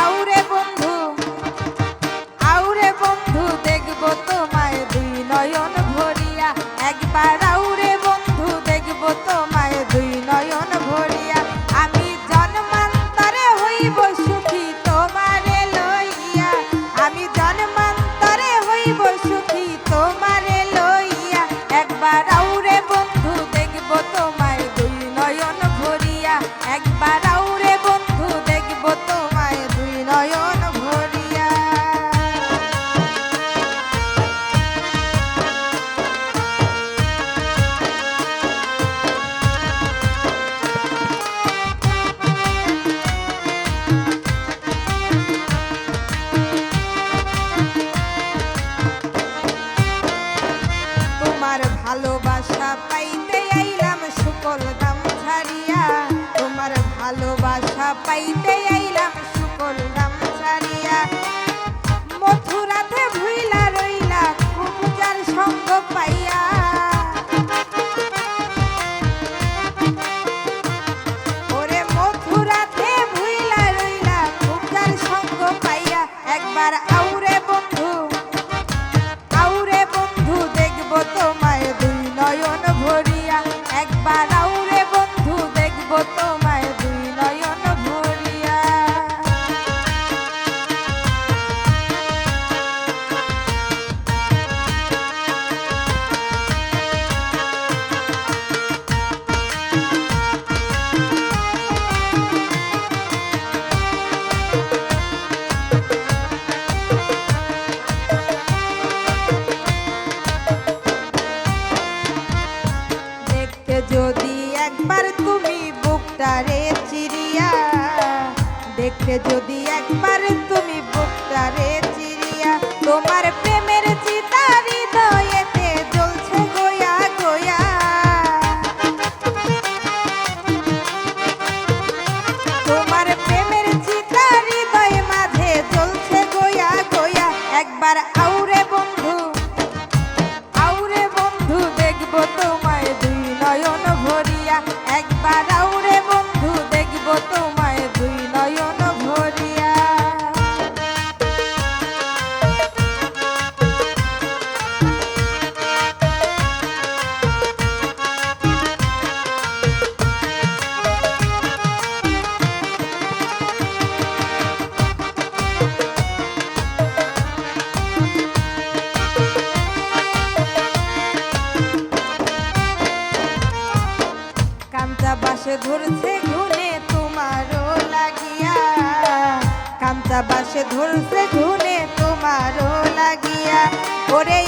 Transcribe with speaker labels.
Speaker 1: আউরে বন্ধু, আউরে বন্ধু দেখবো তোমায় দুই নয়ন ভরিয়া, একবার আউরে বন্ধু দেখবো তোমায় দুই নয়ন ভরিয়া। আমি জন্মান্তরে হইব সুখী তোমারে লইয়া, আমি জন্মান্তরে হইব সুখী তোমারে লইয়া, একবার আউরে বন্ধু দেখবো তোমায় দুই নয়ন ভরিয়া, একবার আউরে বন্ধু দেখবো তোমায় দুই নয়ন ভরিয়া। তোমার ভালোবাসা পাইতে আইলাম শুকল দাম ছাড়িয়া, তোমার ভালোবাসা পাইতে আইলাম শুকল দাম ছাড়িয়া। মথুরাতে ভুইলা রইলা কুঞ্জার সঙ্গ পাইয়া, ওরে মথুরাতে ভুইলা রইলা কুঞ্জার সঙ্গ পাইয়া, একবার আউরে বন্ধু, আউরে বন্ধু দেখবো তোমায় দুই নয়ন ভরিয়া, একবার আউরে বন্ধু দেখবো তোমায় দুই নয়ন ভরিয়া। দেখতে যদি একবার তুমি বুকটারে চিরিয়া, দেখতে যদি একবার তুমি বুকটারে চিরিয়া, তোমার প্রেমের চিতা হৃদয়েতে জ্বলছে গোয়া গোয়া, তোমার প্রেমের চিতা হৃদয় মাঝে জ্বলছে গোয়া গোয়া, একবার আউরে বন্ধু, আউরে বন্ধু দেখবো তোমায় দুই নয়ন ভরিয়া, একবার আউরে বন্ধু দেখবো তোমায় দুই নয়ন ভরিয়া। কাঞ্চা বাসে ধরছে ঘুনে তোমারও লাগিয়া, কাঞ্চা বাসে ধরছে ঘুনে তোমারও লাগিয়া, ওরে